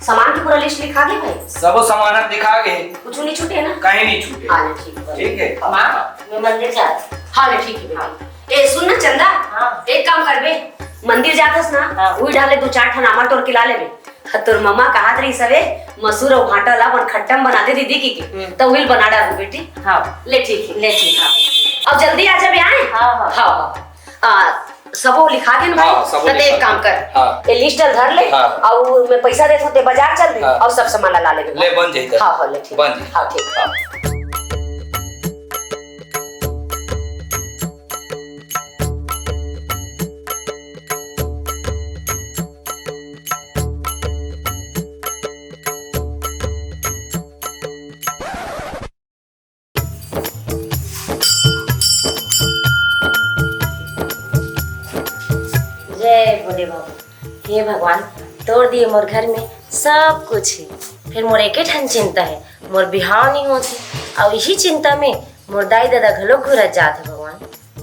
सामान की पूरा लिस्ट लिखा गया भाई? सब सामान दिखा गए, कुछ नहीं छूटे ना? कहीं नहीं छूटे। हाँ ठीक है। ठीक है माँ मैं मंदिर जाती। हाँ ठीक है बेटी। ए सुन ना चंदा, एक काम कर बे, मंदिर जातस ना वही ढाले 2-4 ठन आमा तोड़ के ला ले बे। तोर मम्मा कहात रही सवे मसूर और भाटा ला बन खट्टम बना दे दीदी की तो विल बना डालू बेटी। हाँ ले ठीक है, ले ठीक। हाँ अब जल्दी आ जा बे आए। हाँ हाँ सबो लिखा दे भाई। तो एक काम कर, ये लिस्ट धर ले और मैं पैसा देत होते बाजार चल दे और सब सामान ला ले बन जाई। हाँ हाँ ले ठीक। बन जाई। हाँ ठीक। हाँ जय भोले बाबा। हे भगवान तोड़ दिए मोर घर में सब कुछ है, फिर मोर एक ठन चिंता है, मोर बिहाव नहीं होती और यही चिंता में मोर दाई दादा घलो घुरत जात है भगवान।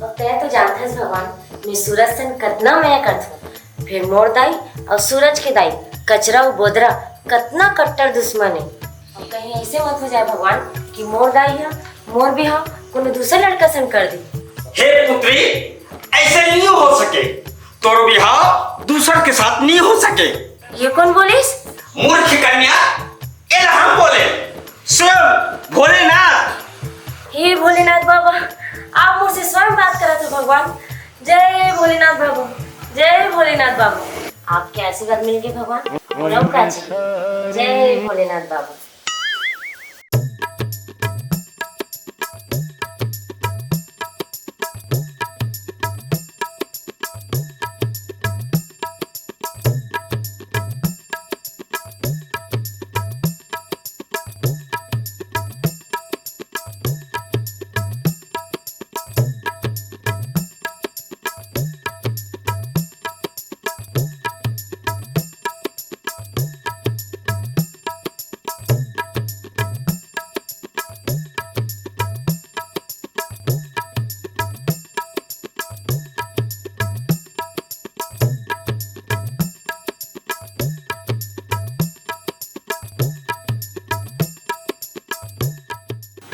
अब तय तो जानत हस भगवान मैं सूरज सन कतना मैं करत हूँ, फिर मोर दाई और सूरज के दाई कचरा और बोदरा कतना कट्टर दुश्मन है। अब कहीं ऐसे मत हो जाए भगवान कि मोर दाई है मोर बिहाव कोनो दूसरे लड़का सन कर दी। हे पुत्री, ऐसे नहीं हो सके, तोर बिहाव दूसर के साथ नहीं हो सके। ये कौन बोलिस? मूर्ख कन्या, ये हम बोले स्वयं भोलेनाथ। हे भोलेनाथ बाबा, आप मुझसे स्वयं बात करत हो भगवान। जय भोलेनाथ बाबू, जय भोलेनाथ बाबू। आपके आशीर्वाद मिल गए भगवान, बोलो का चाहिए। जय भोलेनाथ बाबू।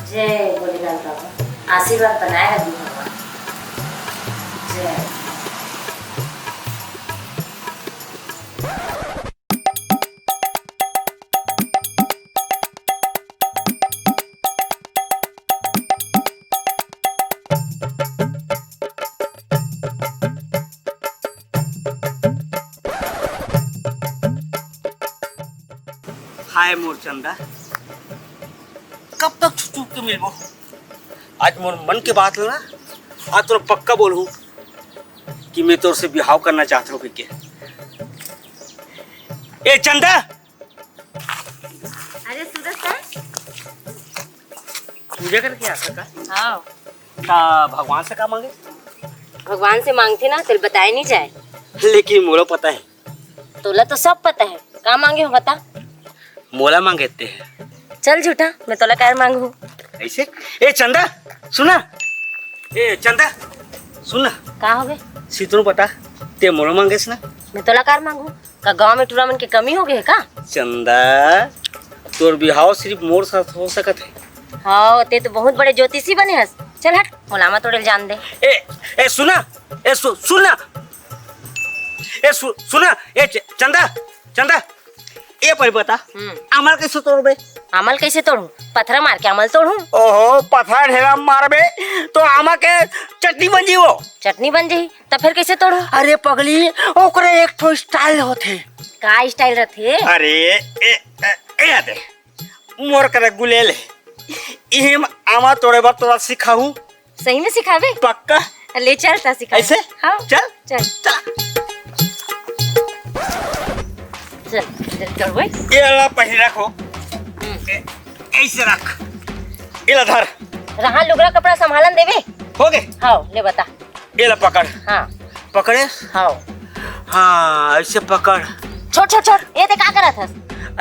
जय भोलेनाथ बाबा, आशीर्वाद बनाए रखिए भगवान। जय। हाय मोर चंदा, कब तक छुप छुप के मिलबो? आज मोर मन के बात है ना, आज तो पक्का बोलूं कि मैं तोर से बिहाव करना चाहता हूँ। के ए चंदा, अरे सूरज सर, पूजा करके आ सका? हाँ ता भगवान से का मांगे? भगवान से मांगते ना तो बताए नहीं जाए। लेकिन मोला पता है। तोला तो सब पता है, का मांगे हो बता। मोला मांगते हैं। चल झूठा, मैं तोला क्या मांगू? ऐसे? ए चंदा सुना, ए चंदा सुना, का हो गए? सीतू पता ते मोला मांगेस ना? मैं तोला कार मांगू का? गांव में टूर्नामेंट की कमी हो गई है का? चंदा तोर बिहाव सिर्फ मोर साथ हो सकत है। हाँ ते तो बहुत बड़े ज्योतिषी बने हस। चल हट, मोलामा तोड़े जान दे। ए सुना, ए सुना, ए सुना, ए चंदा चंदा, ए पर बता अमल कैसे तोड़बे? अमल कैसे तोड़ू? पत्थर मार के अमल तोड़ू? ओहो, पत्थर ढेरा मारबे तो आमा के चटनी बन जी। वो चटनी बन जी तो फिर कैसे तोड़ू? अरे पगली, ओकरे एक ठो स्टाइल होथे। का स्टाइल रथे? अरे ए दे मोर करे गुलेल इहिम आमा तोड़े बार तोरा सिखाऊं। सही में सिखावे? पक्का। ले चल ता सिखा। ऐसे? हाँ चल चल चल चल चल भाई। ये ला पहले रखो, ऐसे रख, ये ला धर। रहा लुगड़ा कपड़ा संभालन देवे। हो गए? हाँ ले बता। ये ला पकड़। हाँ पकड़े? हाँ हाँ ऐसे पकड़। छोड़ छोड़ छोड़, ये ते का करत हस?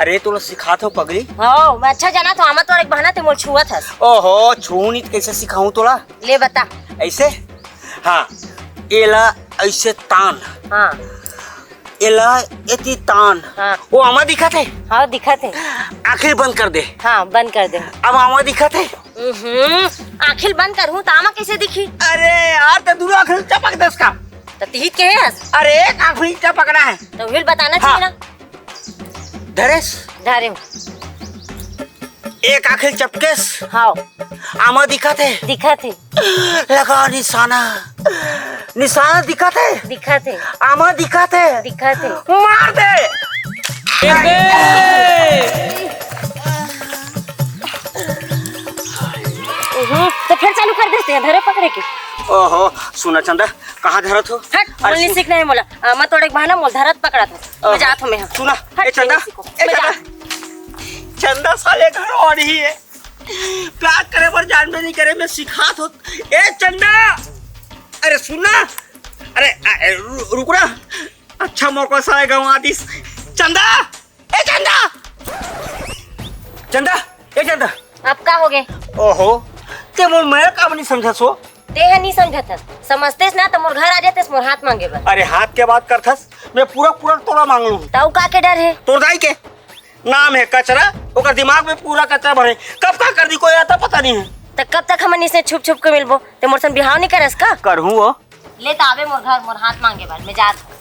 अरे तोला सिखा था पगली। हाँ मैं अच्छा जाना तो आमा तो एक बहाना ते मोर छुआ था। ओहो छूनी कैसे सिखाऊं तोला? ले बता। ऐसे? हाँ ये ला ऐसे तान। हाँ एला एती तान। हाँ। वो आमा दिखत है। हाँ दिखत है। आखिर बंद कर दे। हाँ बंद कर दे। अब आमा दिखत है। आखिर बंद करूँ तो आमा कैसे दिखी? अरे यार तो दूर आखिर चपक दे उसका। तो तिहित के है? अरे एक आँख भी चपकना है तो विल बताना चाहिए ना। धरेस धारे हूँ। एक आखिर चपकेस। हाँ आमा दिखत है। दिखत है। लगा निशाना। निशाना दिखत है। दिखत है। आमा दिखत है। दिखत है। मार दे। तो फिर चालू कर देते हैं धरे पकड़े के। ओहो सुना चंदा कहाँ धरत हो? हट बोलनी सीखना है मोला। मैं तोड़े बहाना मोल धरत पकड़ा था। मैं जात हूँ मैं। सुना हट, ए चंदा नहीं सीखो। मैं जा। चंदा साले घर और ही है। प्यार करे पर जान में नहीं करे मैं सिखात हो। ए चंदा अरे सुनना। अरे रुक ना। अच्छा मौका सा है गवा दिस। चंदा ए चंदा। चंदा ए चंदा। अब का हो गए? ओहो ते मोर मैं काम नहीं समझा सो। ते है नहीं समझत समझतेस ना तो मोर घर आ जातेस मोर हाथ मांगे बर। अरे हाथ के बात करथस मैं पूरा पूरा तोड़ा मांग लूं। ताऊ का के डर है? तोड़ दाई के नाम है कचरा। ओकर दिमाग में पूरा कचरा भरे। कब का कर दी कोई आता पता नहीं है। तो कब तक हमन इसे छुप छुप के मिलबो? ते मोर सन बिहाव नहीं करस का? करहूं वो। ले तो आवे मोर घर मोर हाथ मांगे बर। मैं जात हूँ।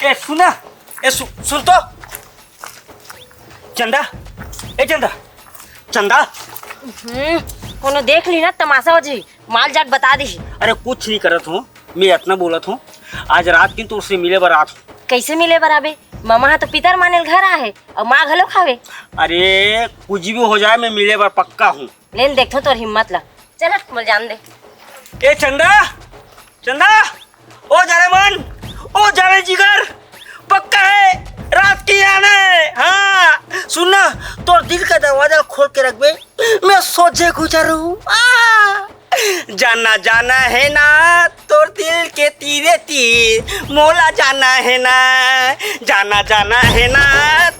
ए सुना ए सुन तो चंदा ए चंदा चंदा। कोनो देख ली ना तमाशा हो जी माल जाट बता दी। अरे कुछ नहीं करत हूँ मैं इतना बोलत हूँ। आज रात की तो उससे मिले बारात हूँ। कैसे मिले बराबे? मामा तो पितर मानेल घर आए और माँ घलो खावे। अरे कुछ भी हो जाए मैं मिले बार पक्का हूँ। लेन देखो तोर हिम्मत ला। चल हट मोल जान दे। ए चंदा चंदा ओ जाने मन ओ जाने जिगर पक्का है रात की आना है। हाँ सुनना तो दिल का दरवाजा खोल के रख बे। मैं सोचे गुजर हूँ। जाना जाना है ना तोर दिल के तीरे तीर मोला जाना है ना। जाना जाना है ना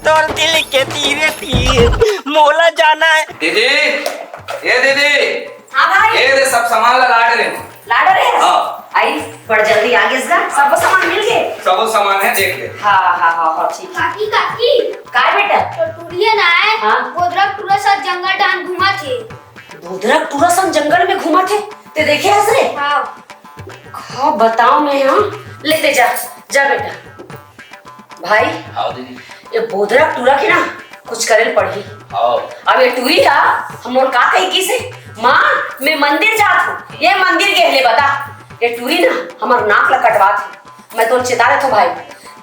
तोर दिल के तीरे तीर मोला जाना है। दीदी ये दीदी हाँ भाई ये दे सब सामान ला लाड रहे लाडो रे। हाँ। आई बड़ जल्दी आ गए इसका सब सामान मिल गए। सब सामान है देख ले। हाँ हाँ हाँ हाँ ठीक। काकी काकी काय बेटा? तो टूरिया ना है। हाँ। गोदरक टूरा साथ जंगल डान घुमा थे। दूधरक पूरा सन जंगल में घुमा थे ते देखे हसरे। हाँ हाँ बताओ मैं। हाँ लेते जा जा बेटा। भाई आओ दीदी ये बोधरक टूरा की ना कुछ करल पड़ी। आओ। अब ये टूरी था हम और का कही की से माँ मैं मंदिर जात हूँ। ये मंदिर के लिए बता ये टूरी ना हमार नाक ला कटवा थी। मैं तो चिता रहे तो भाई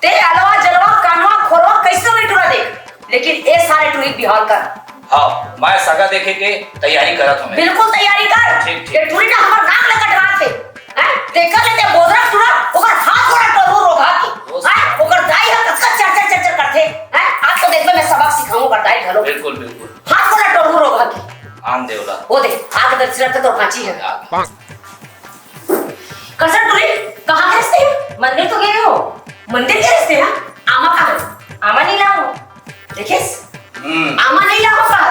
ते अलवा जलवा कानवा खोलवा कैसे भी टूरा देख लेकिन ये सारे टूरी बिहार कर। हाँ मैं सगा देखे के तैयारी करत हूँ। बिल्कुल तैयारी कर। ठीक, ठीक। ये टूरी ना हमार नाक ला कटवा थे। हैं देखा लेते बोधरक टूरा ओकर हाथ थोड़ा टोरू रोगा की। हैं ओकर दाई हा कच्चा चर चर चर करते। हैं आज तो देख मैं सबक सिखाऊं कर दाई घलो। बिल्कुल बिल्कुल हाथ थोड़ा टोरू रोगा की। आन देवला। वो देख आग दर सिरत तो खांची है। कसर टूरी कहाँ के रास्ते हैं? मंदिर तो गए हो। मंदिर के रास्ते हैं। आमा कहाँ है? आमा नहीं लाऊं। देखिस आमा नहीं लाओ कहा।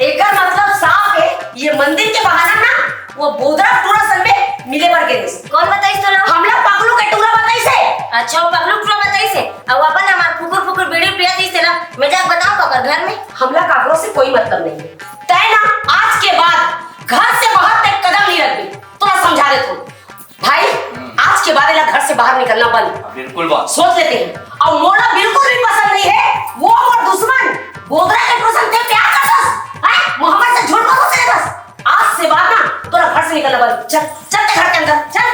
एकर मतलब साफ है ये मंदिर के बहाना ना वो बोधरक टूरा सन में मिले बर के देश। कौन बताइस तो लाऊं? हमला पगलू के टूरा बताई से। अच्छा वो पगलू टूरा बताइस है। अब अपन हमार फुकुर फुकुर बीड़ी पिया दी से ना मैं जा बताऊं कबर घर में। हमला काकरों से कोई मतलब नहीं है। तय ना आज के बाद घर से बाहर तक कदम नहीं रखबी। थोड़ा समझा दे तू भाई। आज के बाद इला घर से बाहर निकलना बंद। बिल्कुल बात। सोच लेते हैं और मोला बिल्कुल भी पसंद नहीं है वो और दुश्मन बोधरा के प्रसंग से प्यार करतस। हैं मोहम्मद से झूठ बोल से बस। आज से बाद ना तोरा घर से निकलना बंद। चल चल ते घर के अंदर चल।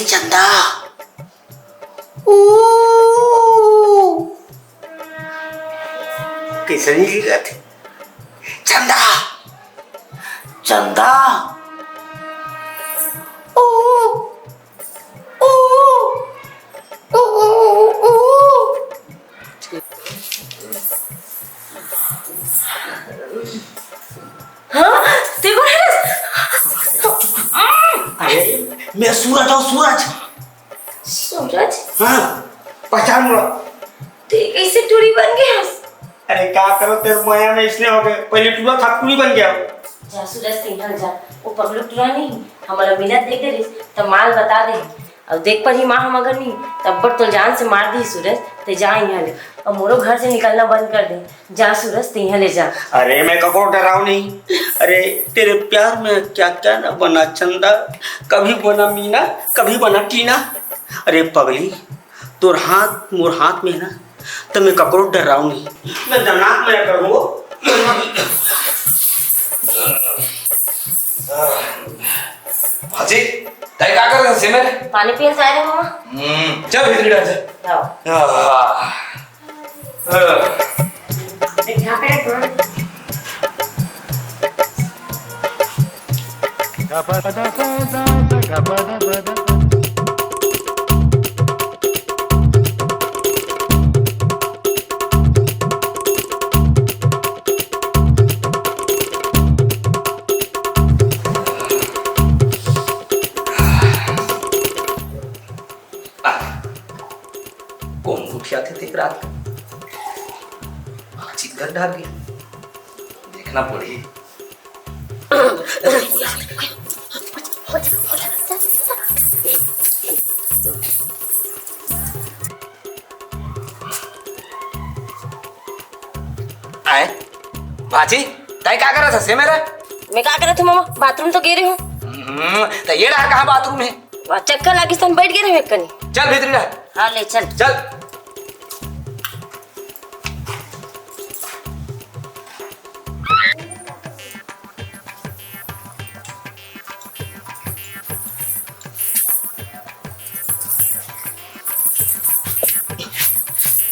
चंदा कैसे नहीं लगा थे? चंदा चंदा हाँ देखो अरे मैं सूरज हूँ, सूरज। सूरज हाँ पहचान मुड़ा। ते कैसे टूरी बन गया? अरे क्या करो तेरे माया में इसलिए हो गए, पहले टूरा था टूरी बन गया। जा सूरज तीन जा, वो पगलू टूरा नहीं हमारा मिनट देख दे तब माल बता दे। अब देख पर ही माँ हम अगर नहीं तब पर तो जान से मार दी सूरज। ते जा यहाँ ले और मोरो घर से निकलना बंद कर दे। जा सूरज ते यहाँ ले जा। अरे मैं कको डराऊ नहीं। अरे तेरे प्यार में क्या क्या न बना चंदा, कभी बना मीना कभी बना टीना। अरे पगली तोर हाथ मोर हाथ में है ना, तो मैं कको डराऊ नहीं। मैं दनाक मैं करूँ। भाजी तय का कर रहे मेरे? पानी पिए से आए मामा। चल भीतर जा। यहाँ पे रख। कौन उठिया थे देख रात चित घर ढाल गया, देखना पड़ी। आए भाजी तय क्या करा था से मेरा? मैं क्या कर रहा था मामा? बाथरूम तो गिरे हूँ। तो ये रहा कहाँ बाथरूम है? चक्कर लागी सन बैठ गए रहे कनी। चल भीतर रह। हाँ ले चल। चल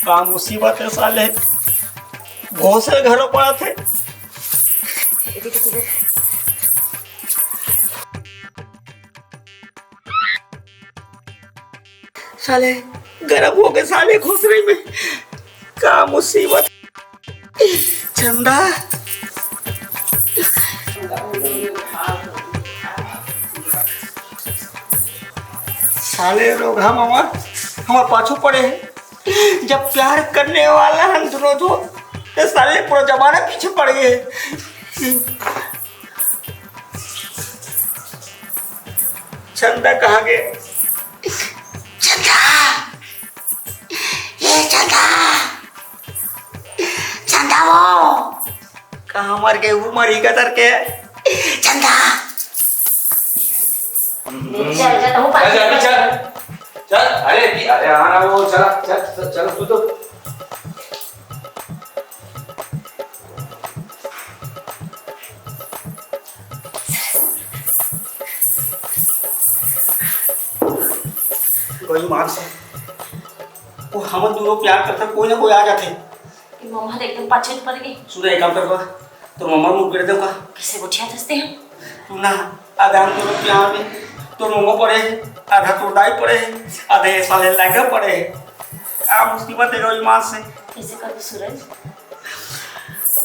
क्या मुसीबत है साले, बहुत से घरों पड़ा थे। साले गरम हो गए साले घुसरे में, क्या मुसीबत। चंदा साले लोग हमारे पाछू पड़े हैं। जब प्यार करने वाला हम दोनों तो साले पूरा जमाना पीछे पड़ गए। चंदा कहाँ गए? चंदा, ये चंदा, चंदा वो कहाँ मर गए? वो मरी कतर के चंदा। चल चल हूँ चल चल चल चल। अरे अरे आना वो चला चल चल तू तो। कोई मान से वो हम दोनों प्यार करते, कोई ना कोई आ जाते। मामा तो एकदम पाछे पड़ गई। सुन एक काम कर तो मम्मा मुँह कर दूंगा। किसे उठिया दसते हम तू ना आधा हम दोनों प्यार में तो मम्मा पड़े है, आधा तो दाई पड़े है, आधे साले लहंगा पड़े है। क्या मुसीबत है कोई माँ से। कैसे कर सूरज?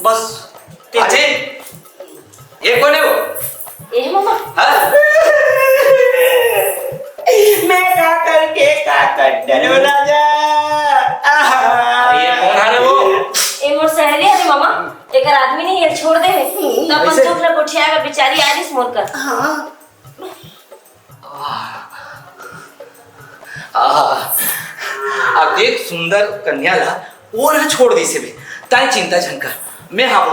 बस अजय ये कौन है वो? ए मामा हाँ? मैं क्या कर डरो राजा। ये कौन है वो? ए मोर सहेली है रे मामा। एक आदमी नहीं है छोड़ दे तब अपन चुप ले उठियागा बेचारी आरिस मोर कर। हाँ अब देख सुंदर कन्या ला वो ना छोड़ दी से भी ताई चिंता झनकर मैं हाबो,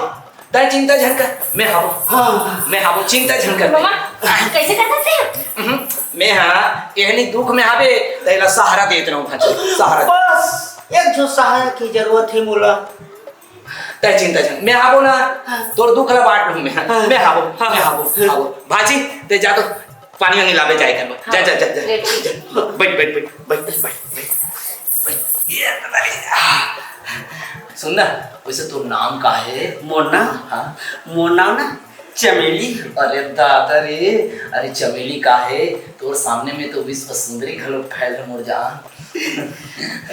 ताई चिंता झनकर मैं हाबो। हाँ मैं हाबो चिंता झनकर। मामा कैसे कर सकते हैं? मैं हाँ यहनी दुख में आवे तेरा सहारा देते रहूं भाई, सहारा। बस एक जो सहारा की जरूरत है मोला। ताई चिंता झन मैं हाबो ना, तोर दुख ला बांट लूं मैं हाबो भाजी ते जा तो पानी वानी लावे जाए कर। जा जा जा जा बैठ बैठ बैठ बैठ बैठ सुन ना वैसे तो नाम का है? मोना। हाँ मोर नाम ना चमेली। अरे दादा रे, अरे चमेली का है तोर सामने में तो विश्व सुंदरी घलो फैल मोर जान।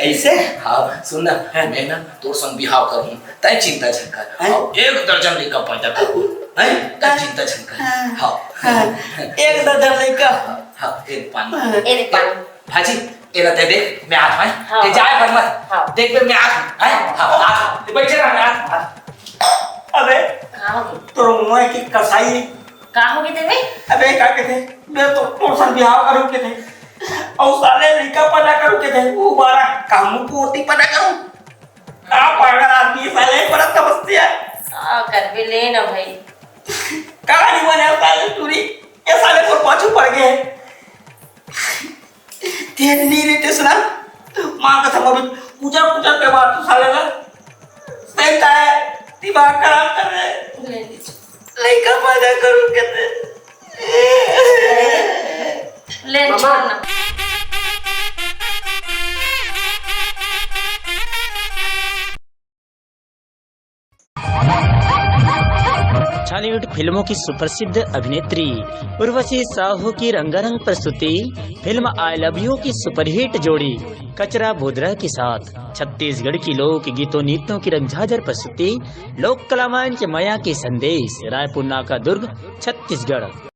ऐसे हाँ सुन ना मैं ना तोर संग बिहाव करूं ताई चिंता झनकर और 1 दर्जन लेकर पैदा करूं। है चिंता छन कर हाँ एक दर्जन लेकर हाँ एक पानी ये देख पानी भाजी ये रहते देख मैं आज है हाँ। ये जाए पर मत हाँ। देख पे मैं आज है हाँ आज बैठे रह मैं आज अबे कहाँ हो गई तो मैं की कसाई कहाँ हो गई तेरे अबे क्या कहते मैं तो तोर बिहाव करूं के थे और साले लड़का पैदा करूं के थे वो बारा काम पूर्ति पैदा करूं का पागल आदमी साले बड़ा समस्या कर भी ले ना भाई कहानी बने साले चूरी ये साले को पाछू पड़ गए तेरे नहीं रहते सुना मां का सब अभी पूजा के बाद तो साले ना सही है दिमाग खराब कर रहे लड़का पैदा करूं के थे ले छोड़ ना बॉलीवुड फिल्मों की सुप्रसिद्ध अभिनेत्री उर्वशी साहू की रंगारंग प्रस्तुति फिल्म आई लव यू की सुपरहिट जोड़ी कचरा बोधरा के साथ छत्तीसगढ़ की लोक गीतों नृत्यों की रंगझाझर प्रस्तुति लोक कला मंच माया के संदेश रायपुर नाका दुर्ग छत्तीसगढ़।